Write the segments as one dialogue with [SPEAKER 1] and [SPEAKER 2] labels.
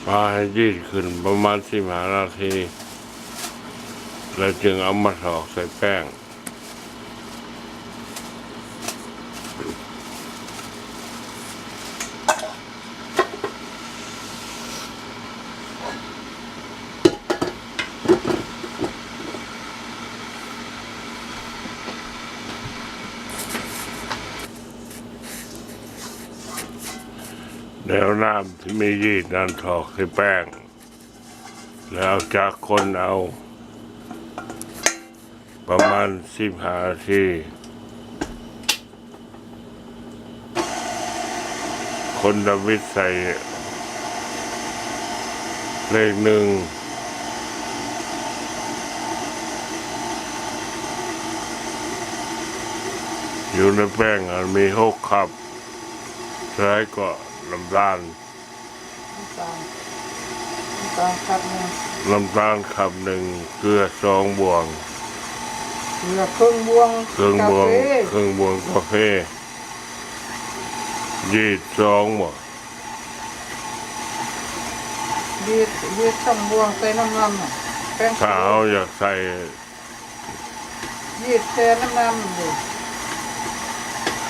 [SPEAKER 1] ปลาให้ยืดขึ้นประมาณ15 นาทีแล้วจึงเอามาถอกใส่แป้งแล้วน้ำที่มียีดนั้นถอกใส่แป้งแล้วจากคนเอาประมาณ15 นาทีคนดำวิดใส่เลข1อยู่ในแป้งมี6 คัพใช้ก็น้ำตาล
[SPEAKER 2] ครับหนึ่ง
[SPEAKER 1] น้ำตาลคัพ 1เกลือ2 บวง
[SPEAKER 2] เกลือครึ่งบวง
[SPEAKER 1] ครึ่งบวงกาแฟยีด2หมด
[SPEAKER 2] ยีด2 บวงใส่น้ำมันแป้ง
[SPEAKER 1] ถ้าเอาอยากใส่
[SPEAKER 2] ยีดแช่น้ำมันดิ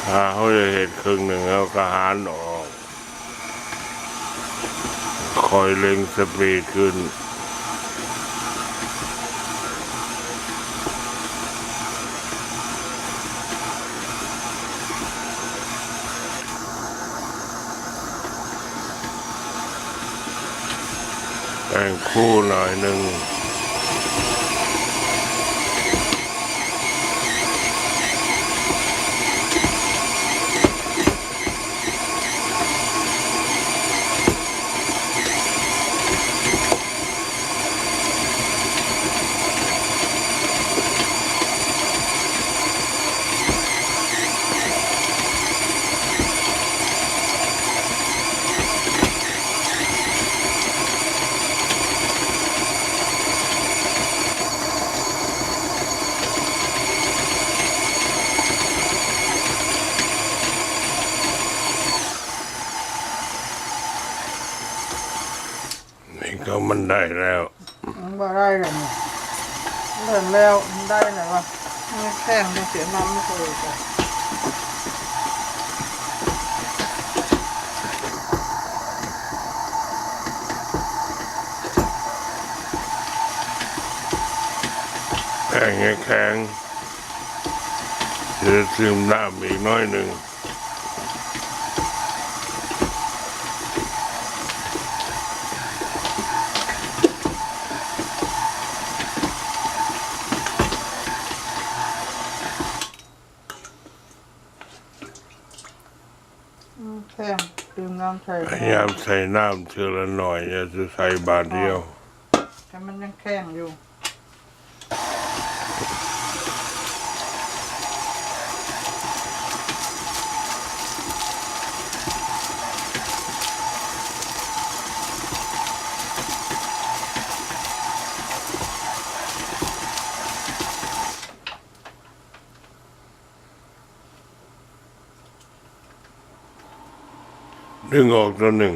[SPEAKER 1] ถ้าเขาจะเห็ดครึ่งหนึ่งแล้วก็หารออกคอยเล็งสปีดขึ้นแป้งคู่หน่อยหนึ่งนี่ก็มันได้แล้ว
[SPEAKER 2] มันบ่ได้เลยเนี่ยเริ่มแล้วมันได้ไหนวะไม่แข็งไม่เสียน้ำไม่เคยจ้ะ
[SPEAKER 1] แข็งจะซึมน้ำอีกน้อยหนึ่ง
[SPEAKER 2] แข็งดื่มน้ำใส่
[SPEAKER 1] พยายามใส่น้ำเทือละหน่อยอย่าจะใส่บาทเดียว
[SPEAKER 2] แต่มันยังแข็งอยู่
[SPEAKER 1] ดึงออกตัวหนึ่ง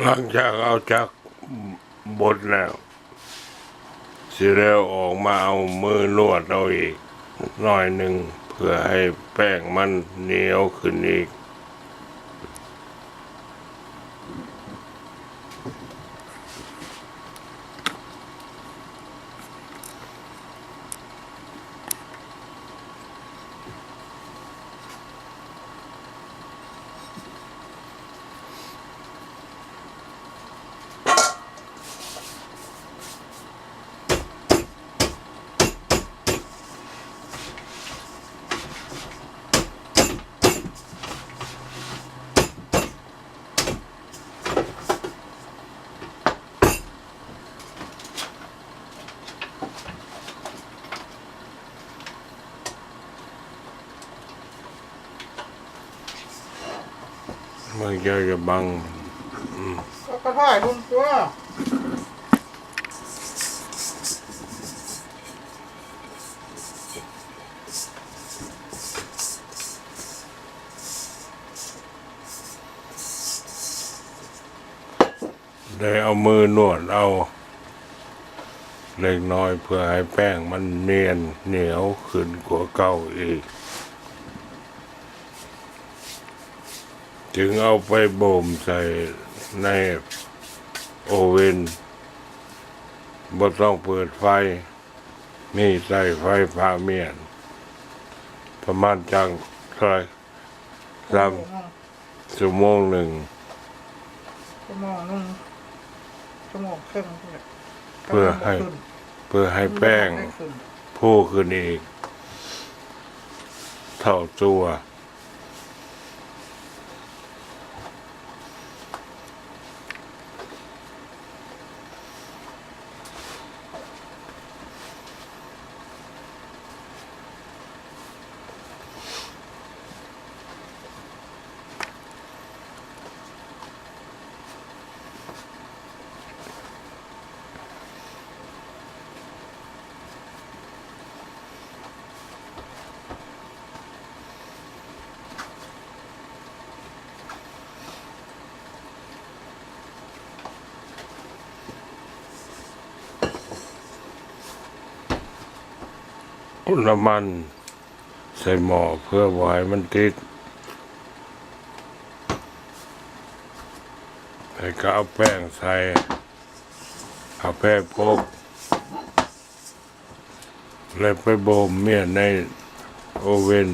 [SPEAKER 1] หลังจากเอาจากบดแล้วสิแล้วออกมาเอามือนวดเอาอีกหน่อยหนึ่งเพื่อให้แป้งมันเหนียวขึ้นอีกมันจะบัง
[SPEAKER 2] ก็ถ่ายคุณตัว
[SPEAKER 1] ได้เอามือนวดเอาเล็กน้อยเพื่อให้แป้งมันเนียนเหนียวขึ้นกว่าเก่าอีกจึงเอาไปบ่มใส่ในโอเว่นบ่ต้องเปิดไฟนี่ใส่ไฟฟ้าเมียนประมาณจังเท่าไหร่ชั่วโมงหนึ่ง
[SPEAKER 2] ชั่วโมงนึงชั่วโมงครึ่ง
[SPEAKER 1] เพื่อให้แป้งพูขึ้นอีกเท่าตัว น้ำมันใส่หม้อเพื่อบ่ให้มันติดแล้วก็เอาแป้งใส่เอาแป้งพกแล้วไปบ่มเมียนในโอเว่น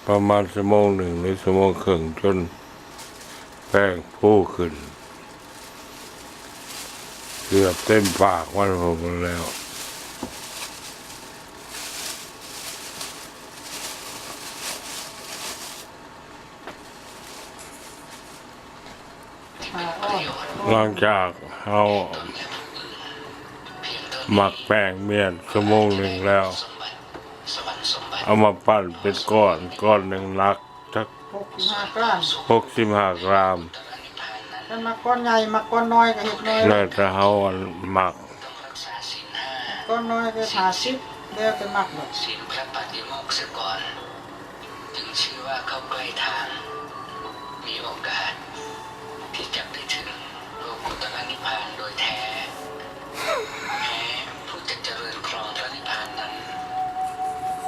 [SPEAKER 1] ประมาณชั่วโมงหนึ่งหรือชั่วโมงครึ่งจนแป้งพูขึ้นเกือบเต็มปากมันหมดแล้วหลังจากเอาหมักแป้งเมียนชั่วโมงหนึ่งแล้วเอามาปั้นเป็นก้อนหนึ่งหนักสัก
[SPEAKER 2] 65 กรัม
[SPEAKER 1] 65 กรัม
[SPEAKER 2] ถ้ามาก้อนใหญ่มาก้อนน้อยก็เห็ดน้อย
[SPEAKER 1] แล้วจะเอาหมัก
[SPEAKER 2] ก้อนน้อยก็50แล้วจะหมักหมด
[SPEAKER 3] ศีลพระปฏิโมกข์เสียก่อนจึงชื่อว่าเข้าใกล้ทางมีโอกาสที่จะได้ถึงโลกุตระนิพพานโดยแท้แม้ผู้จะเจริญครองพระนิพพานนั้น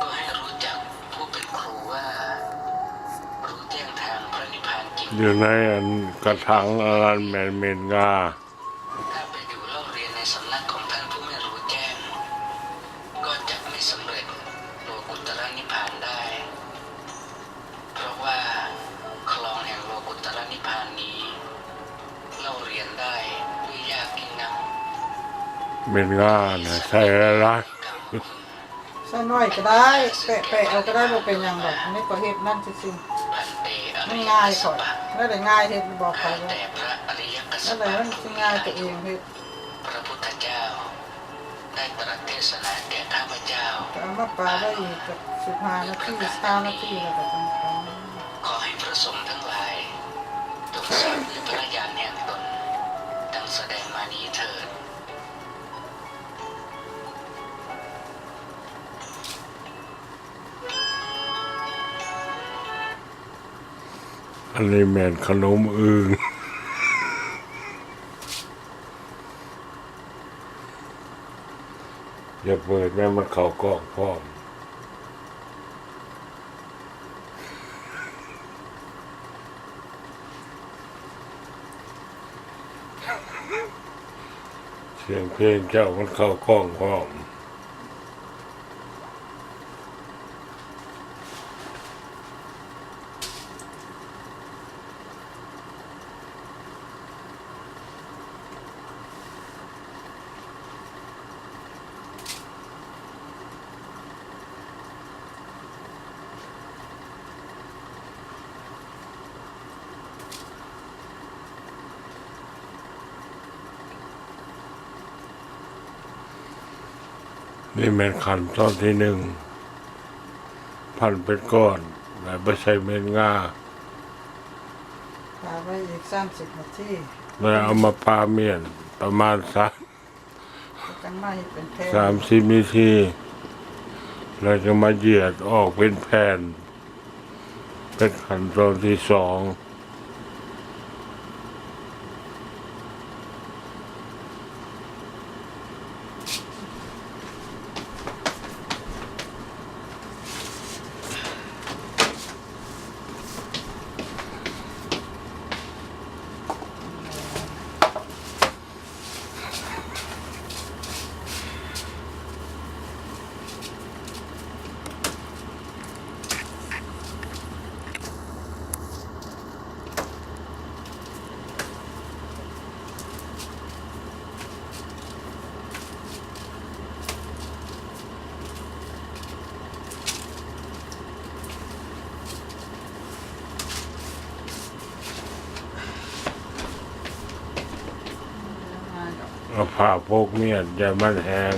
[SPEAKER 3] ก็ให้รู้จักผู้เป็นครูว่ารู้แจ้งทางพระนิพพานจริง
[SPEAKER 1] อยู่ในอันกระถางอารันแมนเมนงา
[SPEAKER 3] ถ้าไปอยู่เล่าเรียนในสำนักของท่านผู้ไม่รู้แจ้งก็จะไม่สำเร็จโลกุตระนิพพานได้ เพราะว่าคลองแห่งโลกุตระนิพพานนี้เล่าเรียนได้ด้วยยากยิ่งนัก
[SPEAKER 1] เมนงานะใช่แล้วล่ะ
[SPEAKER 2] ใส่น้อยก็ได้แปะเอาก็ได้บ่เป็นหยังดอกอันนี้ก็เฮ็ดนั่นซื่อ
[SPEAKER 3] พันเตอ
[SPEAKER 2] ๆมัน
[SPEAKER 3] ริย
[SPEAKER 2] ง่าย
[SPEAKER 3] ส
[SPEAKER 2] ข่อย
[SPEAKER 3] ปะ
[SPEAKER 2] แล้วได้ง่ายเฮ็ดบอกใคร
[SPEAKER 3] ข้า
[SPEAKER 2] ว่า
[SPEAKER 3] แต่พระอริยกษั
[SPEAKER 2] แล้ว
[SPEAKER 3] ต
[SPEAKER 2] ได้
[SPEAKER 3] ริ
[SPEAKER 2] มัน
[SPEAKER 3] ย์
[SPEAKER 2] สิง่ายตัวเองเฮ็ด
[SPEAKER 3] พระพุทธเจ้าได้ตรัสเทศนาแก่ข้าพเจ้า
[SPEAKER 2] แต่เอามาปลาได้อีกกับ15 นาที20 นาทีแล้วก็ต้องท
[SPEAKER 3] ขอให้พระสงฆ์ทั้งหลายจงทราบด้วยพระญาณแห่งตนดังแสดงมานี้เถิด
[SPEAKER 1] อันนี้แมนขนมอึ่ง อย่าเปิดแม่มันเข้ากล้องพร้อมเสียงเพลงเจ้ามันเข้ากล้องพร้อมนี่แม่นขันตอนที่หนึ่งพันเป็นก้อนแบบไม่ใช่เม็ดงา
[SPEAKER 2] พาไปอีก30 นาที
[SPEAKER 1] แล้วเอามาปาเมียนประมาณ
[SPEAKER 2] จังไม่เป็นแพง
[SPEAKER 1] 30 นาทีแล้วจะมาเหยียดออกเป็นแผ่นเป็นขั้นตอนที่สองเอาผ้าพกเมียนอย่ามันแห้ง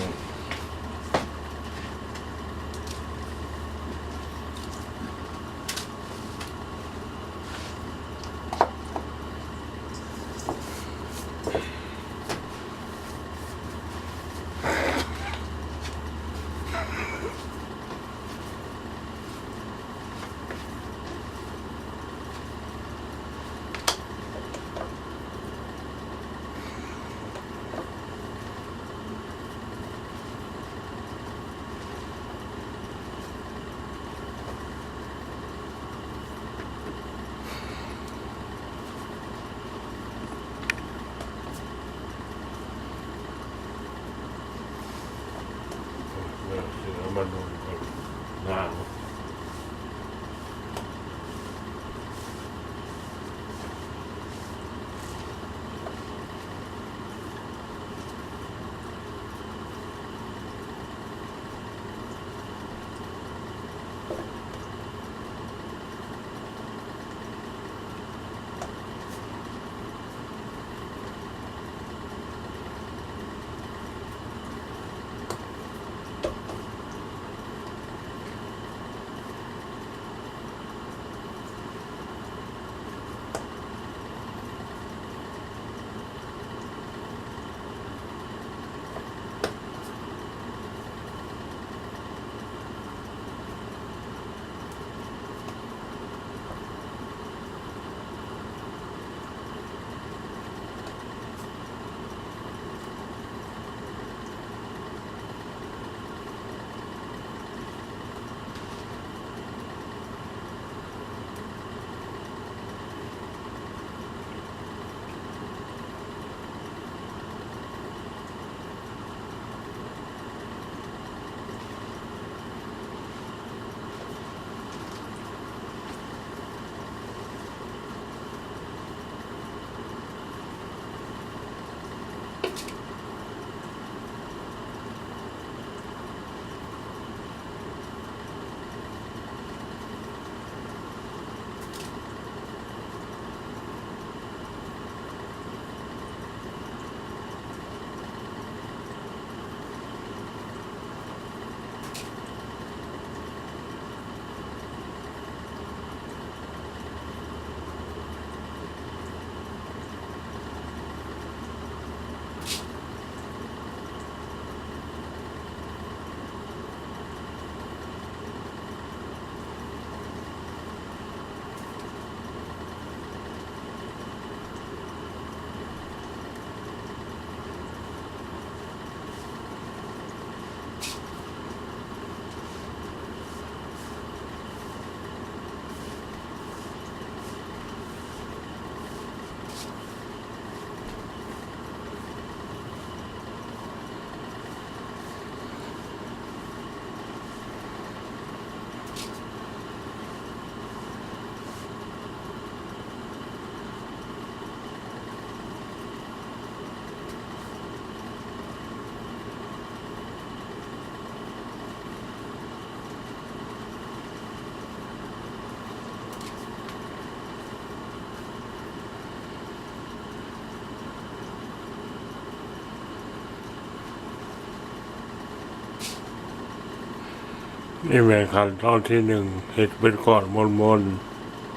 [SPEAKER 1] นี่แม่นขั้นตอนที่หนึ่งเห็ดเป็นก้อนมน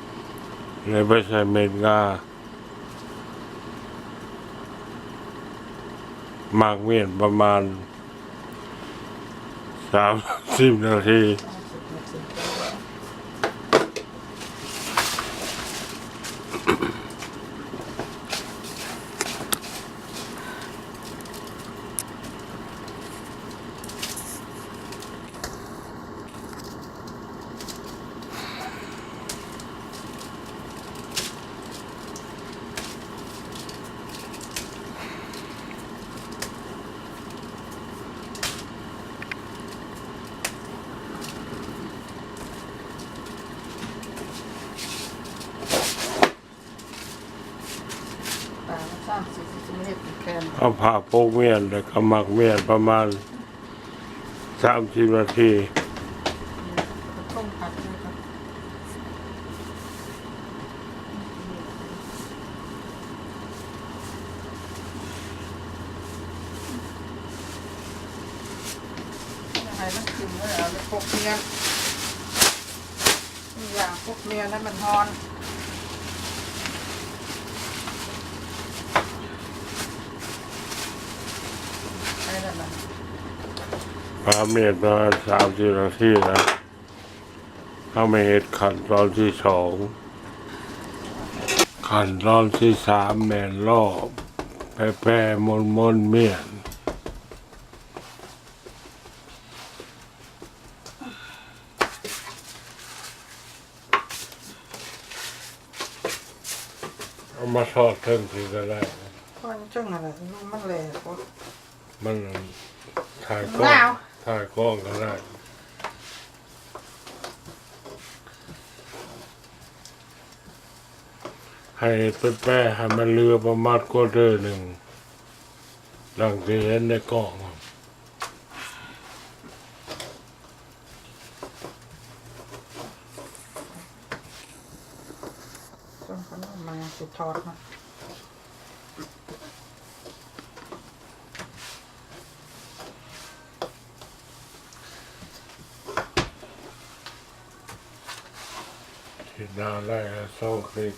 [SPEAKER 1] ๆเลยไปใส่เม็ดงาหมักเมียนประมาณ30 นาที
[SPEAKER 2] ตาสามสิบสิบเอ็ดแคน
[SPEAKER 1] เอาผ่าโปกเมียนแล้วก็หมักเมียนประมาณ30 นาที
[SPEAKER 2] ต้มผัดเลยครับยังไงมันกินเลยเอาไปพกเมียนนี่อย่างพกเมียนนั้นมันฮอนใช่แล้วนะ
[SPEAKER 1] ผ่าเมียนประมาณ30 นาทีนะถ้าไม่เห็ดขั้นตอนที่สองขั้นตอนที่3แม่นรอบแปรมนเมียนเอามาทอดเทิงทีก็ได้
[SPEAKER 2] ก้อนจังอะไรลูกมันแหลกวะ
[SPEAKER 1] มันถ่ายกล้องถ่ายกล้องก็ได้ให้เป็นแป้ให้มันเรือประมาณกว่าเดือนหนึ่งดังที่เห็นในกล้อง
[SPEAKER 2] จนขนมมาสุดทอดมา
[SPEAKER 1] ที่นาไล่โซ่คลิก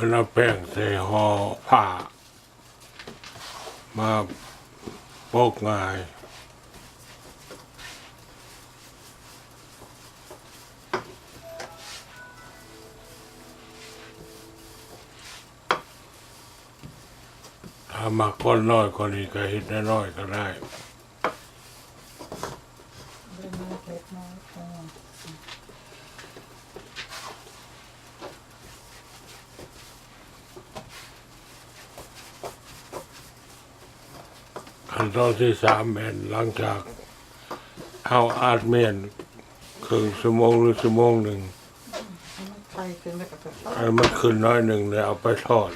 [SPEAKER 1] นเอาแป้งใส่ห่อผ้ามาโปกง่ายถ้ามาก้อนน้อยกว่านี้ก็เห็ดน้อยๆก็ได้
[SPEAKER 2] เล่นน้อยเล็กน้อย
[SPEAKER 1] ขั้นตอนที่สามแม่นหลังจากเอาอาดเมียนครึ่งชั่วโมงหรือชั่วโมงหนึ่ง
[SPEAKER 2] มันไข่ขึ้นแล้วก็จะทอด
[SPEAKER 1] ให้มันขึ้นน้อยหนึ่งแล้วเอาไปทอด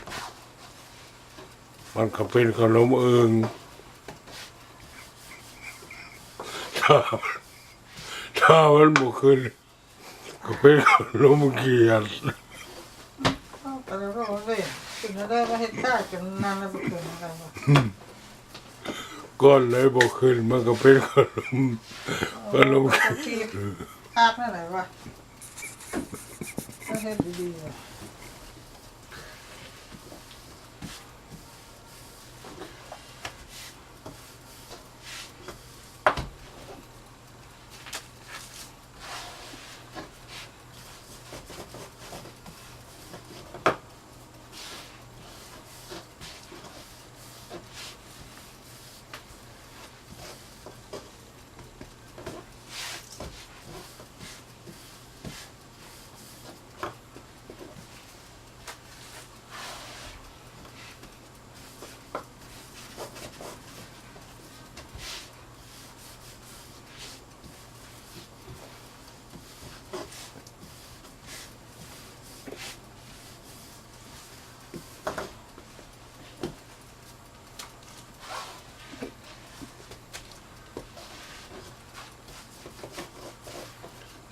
[SPEAKER 1] มันก็เป็นขนมอึ่งถ้าถ้ามันบุขึ้นก็เป็นขนมเกียด
[SPEAKER 2] เอาแต่เราก็เลยถึงจะได้มาเห็ดได้กันนานแล้วบุกเกินอะไรวะ
[SPEAKER 1] ก้อนเลยบุขึ้นมันก็เป็นขนม
[SPEAKER 2] เอาทีอาบนั่นไหนวะก็เห็ดดีๆเลย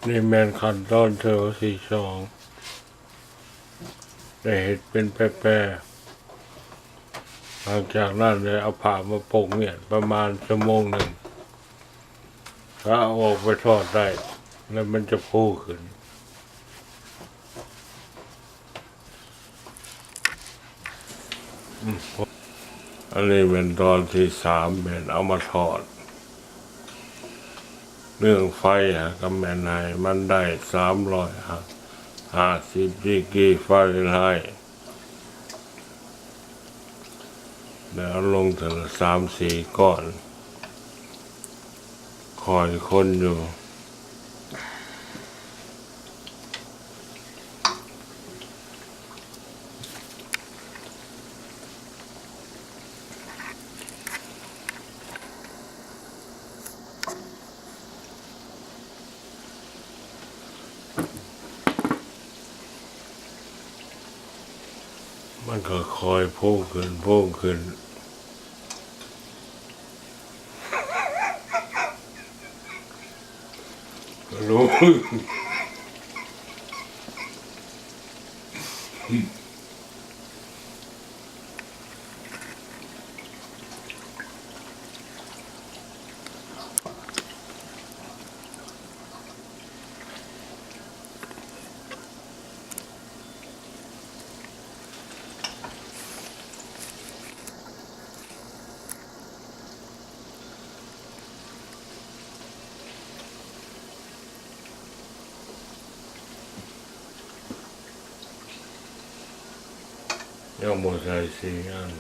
[SPEAKER 1] นี่แมนขั้นตอนเธอที่สองได้เห็ดเป็นแปรๆหลังจากนั้นเลยเอาผ้ามาโปกเนี่ยประมาณชั่วโมงหนึ่งถ้าเอาออกไปทอดได้ แล้วมันจะพูขึ้นอันนี้เป็นตอนที่สามเป็นเอามาทอด เรื่องไฟก็แม่นายมันได้350ดีกรีฟาเรนไฮต์แล้วลงถึง3-4 ก้อน คอยคนอยู่มันก็คอยพุ่งขึ้นรู้ ยังหมดใจ4 อัน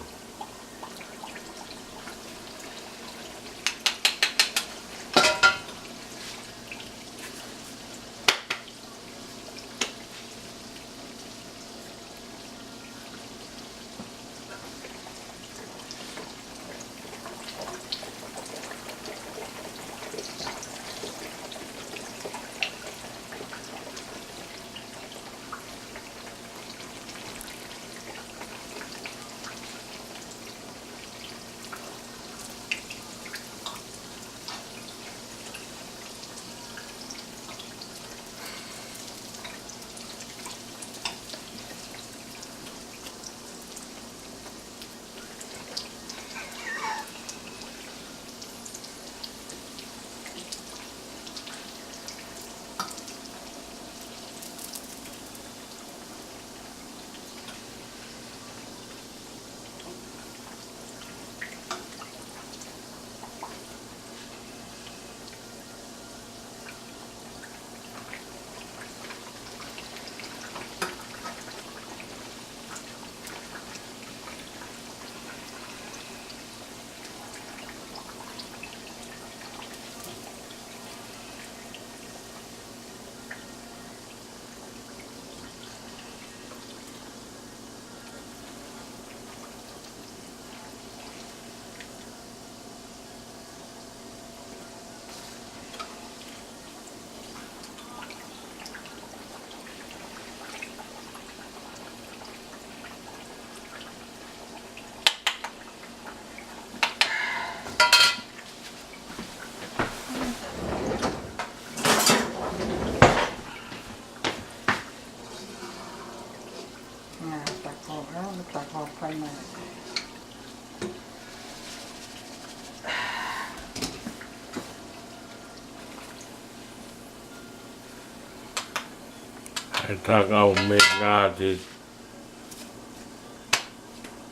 [SPEAKER 1] ถ้าเอาเม็ดงาที่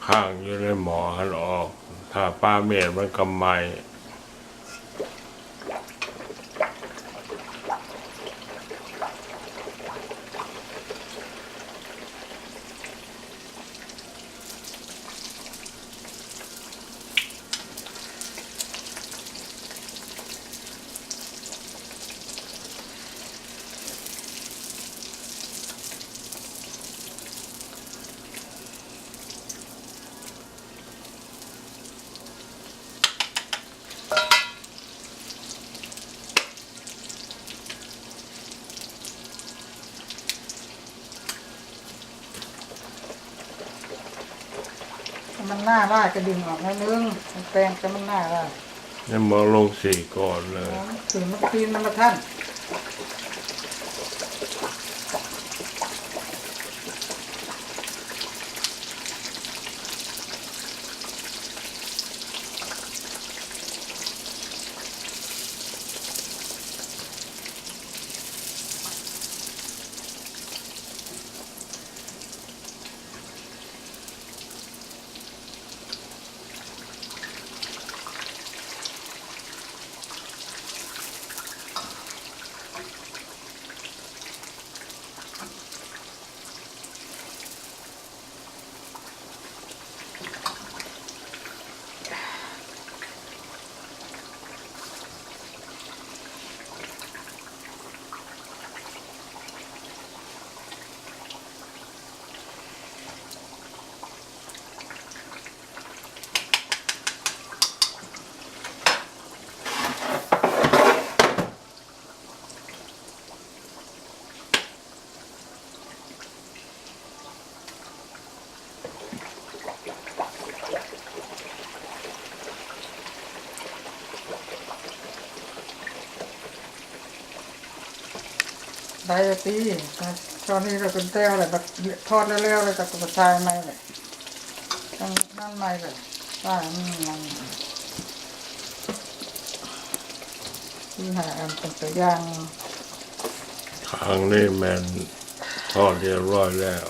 [SPEAKER 1] ข้างอยู่ในหมอหันออก ถ้าป้าเม็ดมันก็ไหม
[SPEAKER 2] มันหน้าร่ายกระดิ่งออกนิดนึงมันแปลงจะมันหน้าร่าย
[SPEAKER 1] นี่หมอลงสีก่อนเลย
[SPEAKER 2] ถึงมันปีนมันมาท่านได้ตีตอนนี้เราเป็นเต้วเลยแบบทอดเร็วๆเลยกับกระชายไม่เลยนั่นไม่เลยว่ามันที่หาอันเป็นตัวอย่าง
[SPEAKER 1] ข้างนี้แมนทอดเรียบร้อยแล้ว